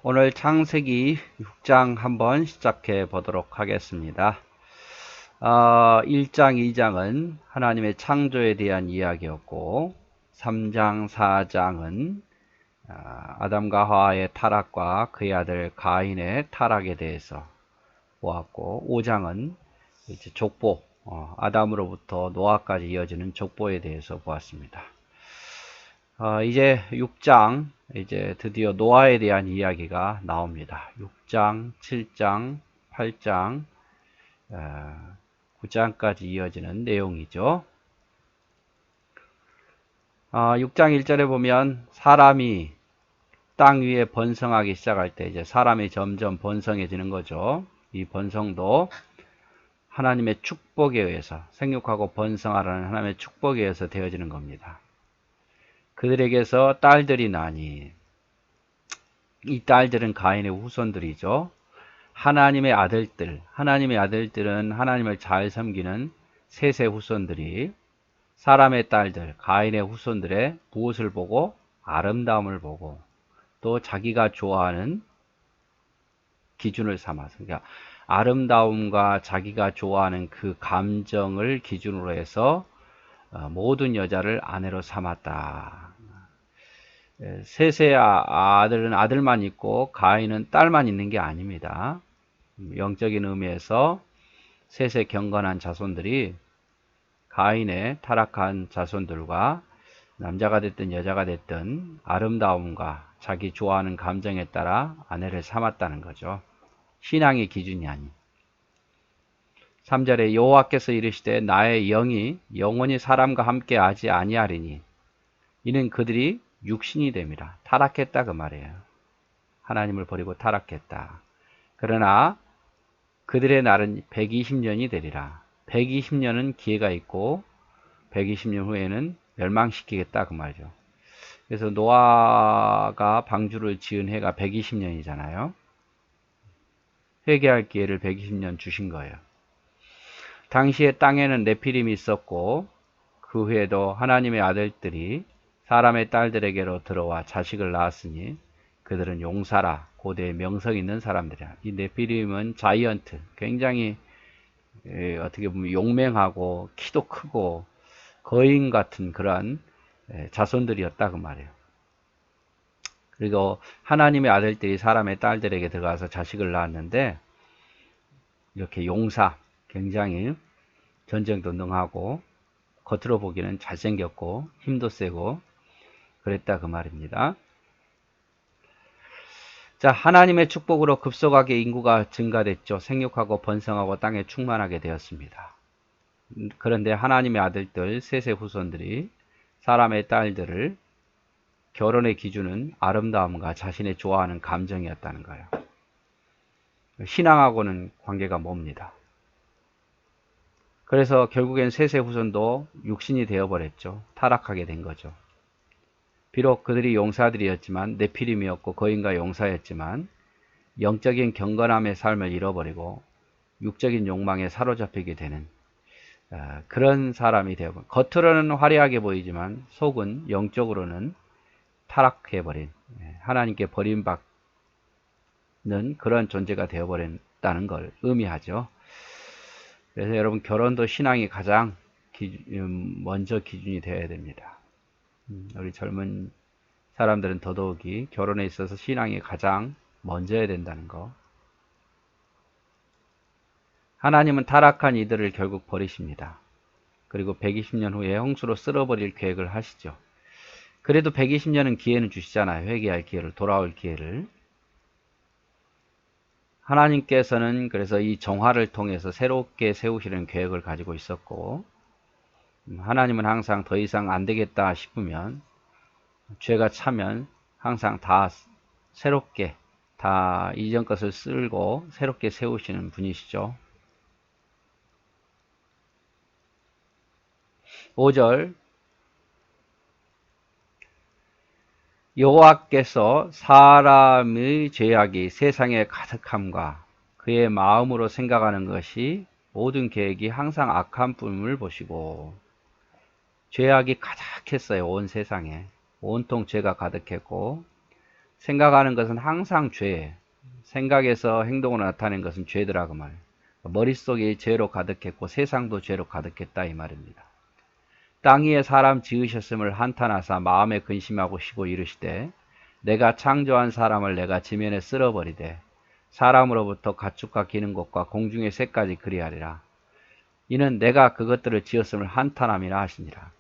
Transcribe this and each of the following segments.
오늘 창세기 6장 한번 시작해 보도록 하겠습니다. 1장, 2장은 하나님의 창조에 대한 이야기였고 3장, 4장은 아담과 하와의 타락과 그의 아들 가인의 타락에 대해서 보았고 5장은 이제 족보, 아담으로부터 노아까지 이어지는 족보에 대해서 보았습니다. 이제 6장, 이제 드디어 노아에 대한 이야기가 나옵니다. 6장, 7장, 8장, 9장까지 이어지는 내용이죠. 6장 1절에 보면 사람이 땅 위에 번성하기 시작할 때 이제 사람이 점점 번성해지는 거죠. 이 번성도 하나님의 축복에 의해서 생육하고 번성하라는 하나님의 축복에 의해서 되어지는 겁니다. 그들에게서 딸들이 나니 이 딸들은 가인의 후손들이죠. 하나님의 아들들은 하나님을 잘 섬기는 셋의 후손들이 사람의 딸들, 가인의 후손들의 무엇을 보고? 아름다움을 보고 또 자기가 좋아하는 기준을 삼아서, 그러니까 아름다움과 자기가 좋아하는 그 감정을 기준으로 해서 모든 여자를 아내로 삼았다. 셋의 아들은 아들만 있고 가인은 딸만 있는 게 아닙니다. 영적인 의미에서 셋의 경건한 자손들이 가인의 타락한 자손들과 남자가 됐든 여자가 됐든 아름다움과 자기 좋아하는 감정에 따라 아내를 삼았다는 거죠. 신앙의 기준이 아닌. 3절에 여호와께서 이르시되 나의 영이 영원히 사람과 함께 하지 아니하리니 이는 그들이 육신이 됩니다. 타락했다 그 말이에요. 하나님을 버리고 타락했다. 그러나 그들의 날은 120년이 되리라. 120년은 기회가 있고 120년 후에는 멸망시키겠다 그 말이죠. 그래서 노아가 방주를 지은 해가 120년이잖아요. 회개할 기회를 120년 주신 거예요. 당시에 땅에는 네피림이 있었고 그 후에도 하나님의 아들들이 사람의 딸들에게로 들어와 자식을 낳았으니 그들은 용사라, 고대의 명성 있는 사람들이야. 이 네피림은 자이언트, 굉장히 어떻게 보면 용맹하고 키도 크고 거인 같은 그런 자손들이었다 그 말이에요. 그리고 하나님의 아들들이 사람의 딸들에게 들어가서 자식을 낳았는데 이렇게 용사, 굉장히 전쟁도 능하고 겉으로 보기는 잘생겼고 힘도 세고 그랬다 그 말입니다. 자, 하나님의 축복으로 급속하게 인구가 증가됐죠. 생육하고 번성하고 땅에 충만하게 되었습니다. 그런데 하나님의 아들들 셋의 후손들이 사람의 딸들을 결혼의 기준은 아름다움과 자신의 좋아하는 감정이었다는 거예요. 신앙하고는 관계가 멉니다. 그래서 결국엔 셋의 후손도 육신이 되어버렸죠. 타락하게 된 거죠. 비록 그들이 용사들이었지만 네피림이었고 거인과 용사였지만 영적인 경건함의 삶을 잃어버리고 육적인 욕망에 사로잡히게 되는 그런 사람이 되어버린, 겉으로는 화려하게 보이지만 속은 영적으로는 타락해버린, 하나님께 버림받는 그런 존재가 되어버렸다는 걸 의미하죠. 그래서 여러분, 결혼도 신앙이 가장 먼저 기준이 되어야 됩니다. 우리 젊은 사람들은 더더욱이 결혼에 있어서 신앙이 가장 먼저야 된다는 거. 하나님은 타락한 이들을 결국 버리십니다. 그리고 120년 후에 홍수로 쓸어버릴 계획을 하시죠. 그래도 120년은 기회는 주시잖아요. 회개할 기회를, 돌아올 기회를. 하나님께서는 그래서 이 정화를 통해서 새롭게 세우시는 계획을 가지고 있었고, 하나님은 항상 더 이상 안 되겠다 싶으면, 죄가 차면 항상 다 새롭게, 다 이전 것을 쓸고 새롭게 세우시는 분이시죠. 5절, 여호와께서 사람의 죄악이 세상에 가득함과 그의 마음으로 생각하는 것이 모든 계획이 항상 악한 뿐을 보시고, 죄악이 가득했어요. 온 세상에 온통 죄가 가득했고 생각하는 것은 항상 죄. 생각에서 행동으로 나타낸 것은 죄더라 그 말. 머릿속이 죄로 가득했고 세상도 죄로 가득했다 이 말입니다. 땅 위에 사람 지으셨음을 한탄하사 마음에 근심하고 쉬고 이르시되 내가 창조한 사람을 내가 지면에 쓸어버리되 사람으로부터 가축과 기는 것과 공중의 새까지 그리하리라. 이는 내가 그것들을 지었음을 한탄함이라 하시니라.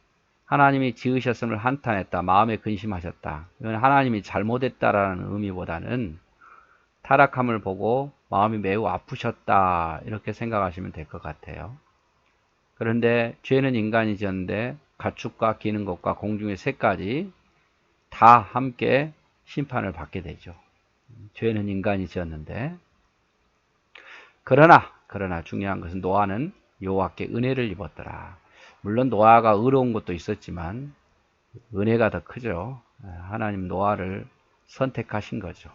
하나님이 지으셨음을 한탄했다. 마음에 근심하셨다. 이건 하나님이 잘못했다라는 의미보다는 타락함을 보고 마음이 매우 아프셨다. 이렇게 생각하시면 될 것 같아요. 그런데 죄는 인간이 지었는데 가축과 기는 것과 공중의 새까지 다 함께 심판을 받게 되죠. 죄는 인간이 지었는데 그러나 중요한 것은 노아는 여호와께 은혜를 입었더라. 물론 노아가 의로운 것도 있었지만 은혜가 더 크죠. 하나님 노아를 선택하신 거죠.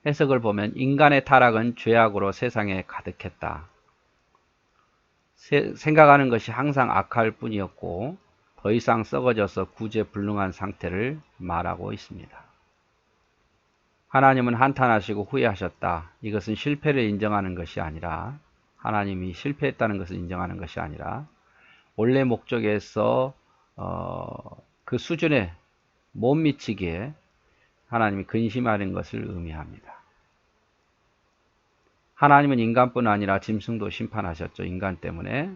해석을 보면 인간의 타락은 죄악으로 세상에 가득했다. 생각하는 것이 항상 악할 뿐이었고 더 이상 썩어져서 구제불능한 상태를 말하고 있습니다. 하나님은 한탄하시고 후회하셨다. 이것은 실패를 인정하는 것이 아니라 하나님이 실패했다는 것을 인정하는 것이 아니라 원래 목적에서 그 수준에 못 미치기에 하나님이 근심하는 것을 의미합니다. 하나님은 인간뿐 아니라 짐승도 심판하셨죠. 인간 때문에.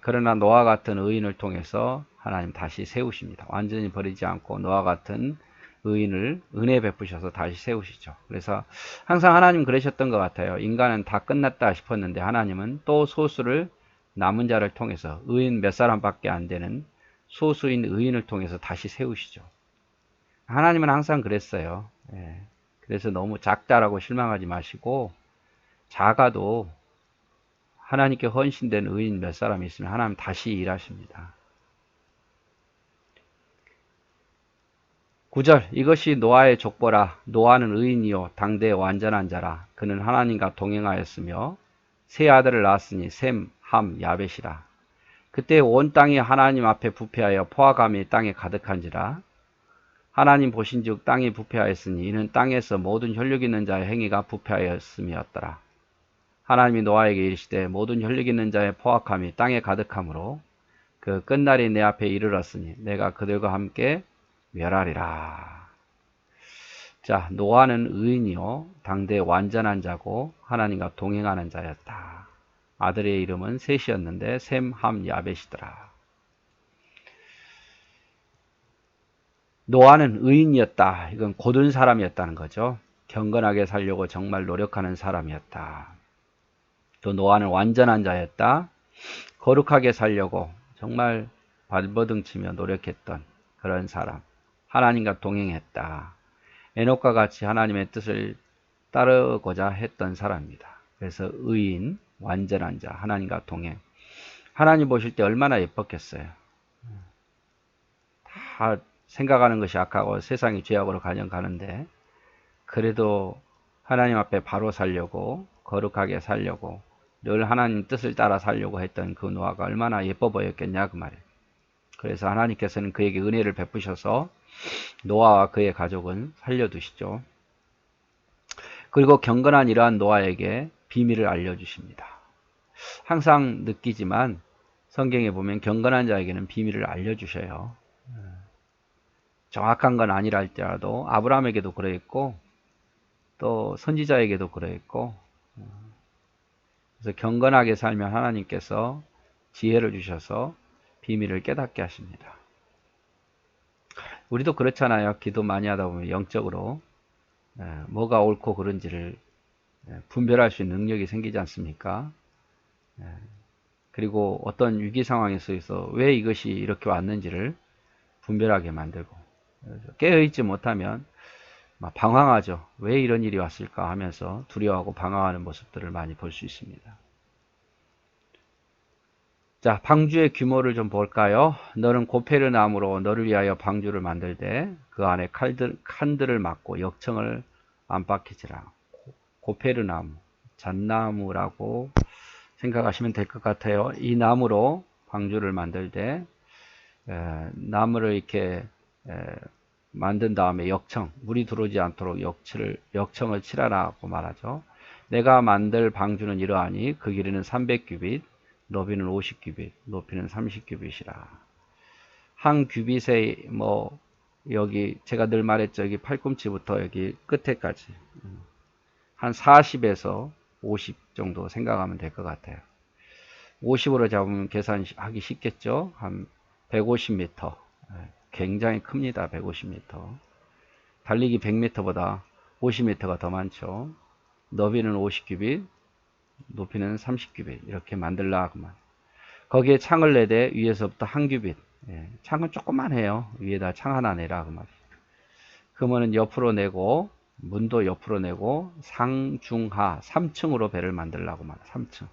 그러나 노아 같은 의인을 통해서 하나님 다시 세우십니다. 완전히 버리지 않고 노아 같은 의인을 은혜 베푸셔서 다시 세우시죠. 그래서 항상 하나님 그러셨던 것 같아요. 인간은 다 끝났다 싶었는데 하나님은 또 소수를 남은 자를 통해서 의인 몇 사람밖에 안 되는 소수인 의인을 통해서 다시 세우시죠. 하나님은 항상 그랬어요. 그래서 너무 작다라고 실망하지 마시고 작아도 하나님께 헌신된 의인 몇 사람 있으면 하나님 다시 일하십니다. 9절 이것이 노아의 족보라. 노아는 의인이요 당대의 완전한 자라. 그는 하나님과 동행하였으며 세 아들을 낳았으니 셈, 함, 야벳이라. 그때 온 땅이 하나님 앞에 부패하여 포화감이 땅에 가득한지라. 하나님 보신즉 땅이 부패하였으니 이는 땅에서 모든 혈육 있는 자의 행위가 부패하였음이었더라. 하나님이 노아에게 이르시되 모든 혈육 있는 자의 포악함이 땅에 가득하므로 그 끝날이 내 앞에 이르렀으니 내가 그들과 함께 멸하리라. 자, 노아는 의인이요 당대 완전한 자고 하나님과 동행하는 자였다. 아들의 이름은 셋이었는데 셈, 함, 야벳이더라. 노아는 의인이었다. 이건 고든 사람이었다는 거죠. 경건하게 살려고 정말 노력하는 사람이었다. 또 노아는 완전한 자였다. 거룩하게 살려고 정말 발버둥치며 노력했던 그런 사람. 하나님과 동행했다. 에녹과 같이 하나님의 뜻을 따르고자 했던 사람입니다. 그래서 의인, 완전한 자, 하나님과 동행. 하나님 보실 때 얼마나 예뻤겠어요. 다 생각하는 것이 악하고 세상이 죄악으로 가는데 그래도 하나님 앞에 바로 살려고 거룩하게 살려고 늘 하나님 뜻을 따라 살려고 했던 그 노아가 얼마나 예뻐 보였겠냐 그 말이에요. 그래서 하나님께서는 그에게 은혜를 베푸셔서 노아와 그의 가족은 살려두시죠. 그리고 경건한 이러한 노아에게 비밀을 알려주십니다. 항상 느끼지만 성경에 보면 경건한 자에게는 비밀을 알려주셔요. 정확한 건 아니라 할지라도 아브라함에게도 그러했고 또 선지자에게도 그러했고 그래서 경건하게 살면 하나님께서 지혜를 주셔서 비밀을 깨닫게 하십니다. 우리도 그렇잖아요. 기도 많이 하다 보면 영적으로 뭐가 옳고 그른지를 분별할 수 있는 능력이 생기지 않습니까? 그리고 어떤 위기 상황에 서서 왜 이것이 이렇게 왔는지를 분별하게 만들고 깨어있지 못하면 방황하죠. 왜 이런 일이 왔을까 하면서 두려워하고 방황하는 모습들을 많이 볼 수 있습니다. 자, 방주의 규모를 좀 볼까요? 너는 고페르 나무로 너를 위하여 방주를 만들되 그 안에 칸들을 막고 역청을 안팎이지라. 고페르 나무, 잣나무라고 생각하시면 될 것 같아요. 이 나무로 방주를 만들되 나무를 이렇게 만든 다음에 물이 들어오지 않도록 역청을 칠하라고 말하죠. 내가 만들 방주는 이러하니 그 길이는 300규빗, 너비는 50규빗, 높이는 30규빗이라. 한 규빗에 여기 제가 늘 말했죠. 여기 팔꿈치부터 여기 끝에까지 한 40에서 50 정도 생각하면 될 것 같아요. 50으로 잡으면 계산하기 쉽겠죠. 한 150m. 굉장히 큽니다. 150m. 달리기 100m보다 50m가 더 많죠. 너비는 50규빗, 높이는 30규빗. 이렇게 만들라고만. 거기에 창을 내되 위에서부터 한 규빗. 창은 조금만 해요. 위에다 창 하나 내라 그 말이에요. 그러면은 옆으로 내고 문도 옆으로 내고 상중하 3층으로 배를 만들라고 말이에요. 3층.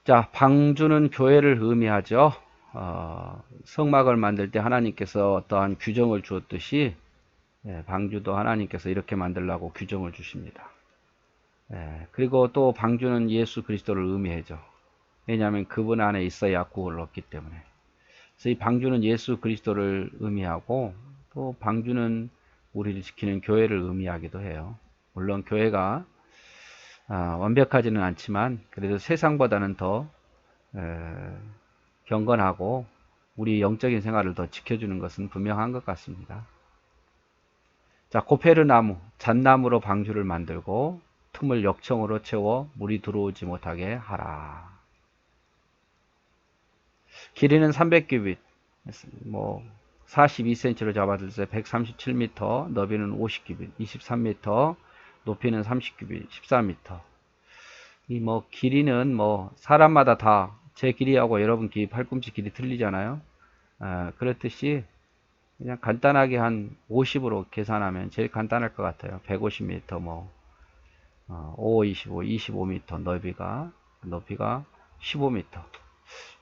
자, 방주는 교회를 의미하죠. 성막을 만들 때 하나님께서 어떠한 규정을 주었듯이 방주도 하나님께서 이렇게 만들라고 규정을 주십니다. 그리고 또 방주는 예수 그리스도를 의미하죠. 왜냐하면 그분 안에 있어야 구원을 얻기 때문에. 그래서 이 방주는 예수 그리스도를 의미하고 또 방주는 우리를 지키는 교회를 의미하기도 해요. 물론 교회가 완벽하지는 않지만 그래도 세상보다는 더 경건하고 우리 영적인 생활을 더 지켜주는 것은 분명한 것 같습니다. 자, 고페르나무, 잣나무로 방주를 만들고 틈을 역청으로 채워 물이 들어오지 못하게 하라. 길이는 300규빗, 42cm로 잡아줄 때 137m, 너비는 50규빗, 23m, 높이는 30규빗, 14m. 이 길이는 사람마다 다 제 길이하고 여러분 길이 팔꿈치 길이 틀리잖아요. 그렇듯이 그냥 간단하게 한 50으로 계산하면 제일 간단할 것 같아요. 150m 5, 25, 25m 높이가 15m.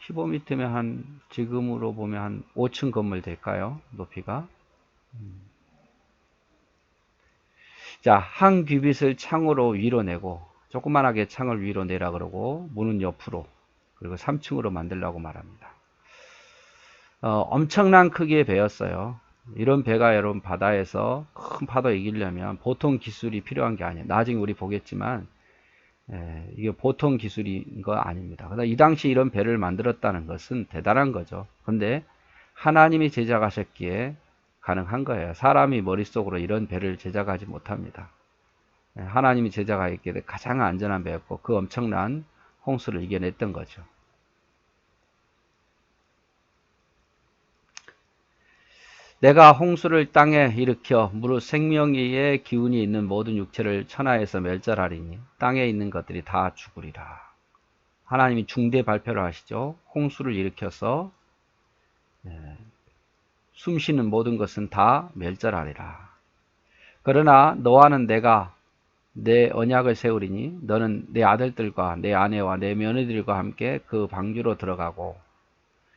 15m면 지금으로 보면 한 5층 건물 될까요? 높이가. 자, 한 규빗을 창으로 위로 내고 조그만하게 창을 위로 내라 그러고 문은 옆으로 그리고 3층으로 만들라고 말합니다. 엄청난 크기의 배였어요. 이런 배가 여러분 바다에서 큰 파도 이기려면 보통 기술이 필요한 게 아니에요. 나중에 우리 보겠지만 이게 보통 기술인 거 아닙니다. 그러나 이 당시 이런 배를 만들었다는 것은 대단한 거죠. 근데 하나님이 제작하셨기에 가능한 거예요. 사람이 머릿속으로 이런 배를 제작하지 못합니다. 하나님이 제작하였기에 가장 안전한 배였고 그 엄청난 홍수를 이겨냈던 거죠. 내가 홍수를 땅에 일으켜 무릇 생명의 기운이 있는 모든 육체를 천하에서 멸절하리니 땅에 있는 것들이 다 죽으리라. 하나님이 중대 발표를 하시죠. 홍수를 일으켜서 숨쉬는 모든 것은 다 멸절하리라. 그러나 너와는 내가 내 언약을 세우리니 너는 내 아들들과 내 아내와 내 며느리들과 함께 그 방주로 들어가고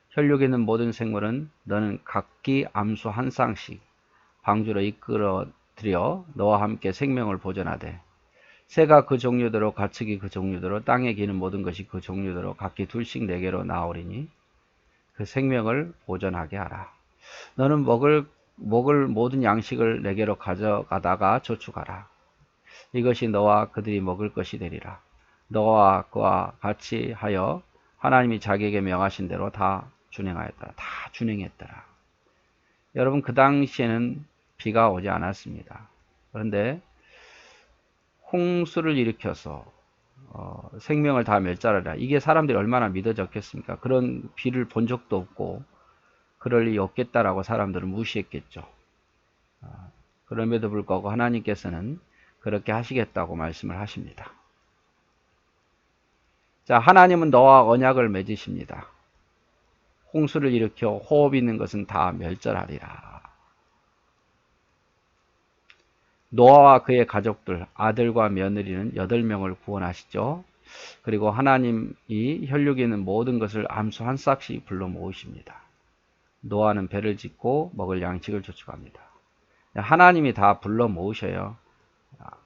혈육에 있는 모든 생물은 너는 각기 암수 한 쌍씩 방주로 이끌어들여 너와 함께 생명을 보존하되 새가 그 종류대로 가축이 그 종류대로 땅에 기는 모든 것이 그 종류대로 각기 둘씩 내게로 나오리니 그 생명을 보존하게 하라. 너는 먹을 모든 양식을 내게로 가져가다가 저축하라. 이것이 너와 그들이 먹을 것이 되리라. 너와 그와 같이 하여 하나님이 자기에게 명하신 대로 다 준행하였더라. 다 준행했더라. 여러분 그 당시에는 비가 오지 않았습니다. 그런데 홍수를 일으켜서 생명을 다 멸절하라. 이게 사람들이 얼마나 믿어졌겠습니까? 그런 비를 본 적도 없고 그럴 리 없겠다라고 사람들은 무시했겠죠. 그럼에도 불구하고 하나님께서는 그렇게 하시겠다고 말씀을 하십니다. 자, 하나님은 너와 언약을 맺으십니다. 홍수를 일으켜 호흡 있는 것은 다 멸절하리라. 노아와 그의 가족들, 아들과 며느리는 8명을 구원하시죠. 그리고 하나님이 혈육에 있는 모든 것을 암수 한 싹씩 불러 모으십니다. 노아는 배를 짓고 먹을 양식을 저축합니다. 하나님이 다 불러 모으셔요.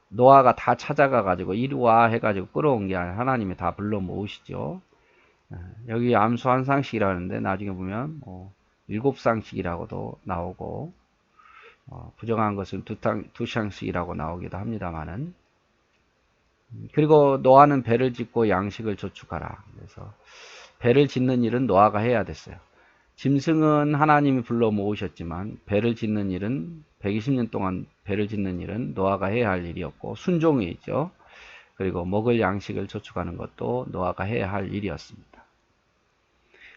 노아가 다 찾아가 가지고 이리 와 해가지고 끌어온 게 아니라 하나님이 다 불러 모으시죠. 여기 암수 한 쌍씩이라는데 나중에 보면 뭐 7쌍씩이라고도 나오고 부정한 것은 두 쌍씩이라고 나오기도 합니다만은, 그리고 노아는 배를 짓고 양식을 저축하라. 그래서 배를 짓는 일은 노아가 해야 됐어요. 짐승은 하나님이 불러 모으셨지만 배를 짓는 일은 120년 동안 배를 짓는 일은 노아가 해야 할 일이었고 순종이죠. 그리고 먹을 양식을 저축하는 것도 노아가 해야 할 일이었습니다.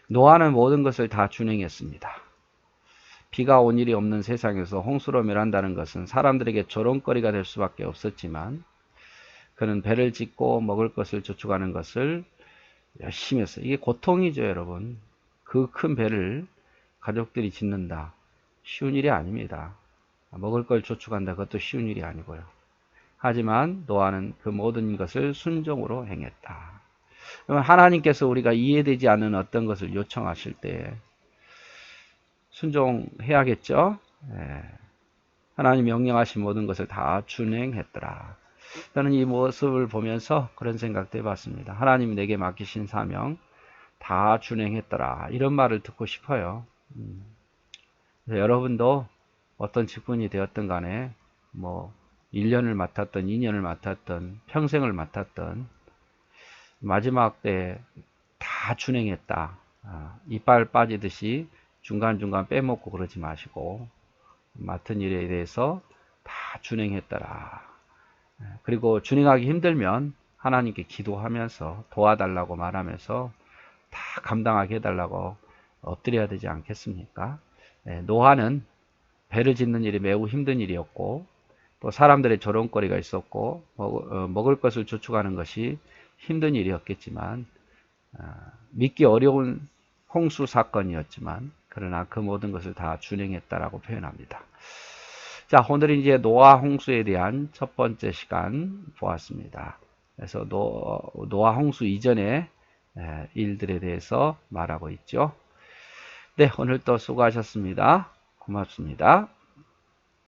노아는 모든 것을 다 준행했습니다. 비가 온 일이 없는 세상에서 홍수로 멸한다는 것은 사람들에게 조롱거리가 될 수밖에 없었지만 그는 배를 짓고 먹을 것을 저축하는 것을 열심히 했어요. 이게 고통이죠, 여러분. 그 큰 배를 가족들이 짓는다. 쉬운 일이 아닙니다. 먹을 걸 저축한다. 그것도 쉬운 일이 아니고요. 하지만 노아는 그 모든 것을 순종으로 행했다. 그러면 하나님께서 우리가 이해되지 않는 어떤 것을 요청하실 때 순종해야겠죠? 하나님 명령하신 모든 것을 다 준행했더라. 저는 이 모습을 보면서 그런 생각도 해봤습니다. 하나님이 내게 맡기신 사명 다 준행했더라. 이런 말을 듣고 싶어요. 여러분도 어떤 직분이 되었든 간에 뭐 1년을 맡았던 2년을 맡았던 평생을 맡았던 마지막 때 다 준행했다. 이빨 빠지듯이 중간중간 빼먹고 그러지 마시고 맡은 일에 대해서 다 준행했더라. 그리고 준행하기 힘들면 하나님께 기도하면서 도와달라고 말하면서 다 감당하게 해달라고 엎드려야 되지 않겠습니까? 노아는 배를 짓는 일이 매우 힘든 일이었고 또 사람들의 조롱거리가 있었고 먹을 것을 저축하는 것이 힘든 일이었겠지만 믿기 어려운 홍수 사건이었지만 그러나 그 모든 것을 다 준행했다라고 표현합니다. 자, 오늘은 이제 노아 홍수에 대한 첫 번째 시간 보았습니다. 그래서 노아 홍수 이전의 일들에 대해서 말하고 있죠. 네, 오늘 또 수고하셨습니다. 고맙습니다.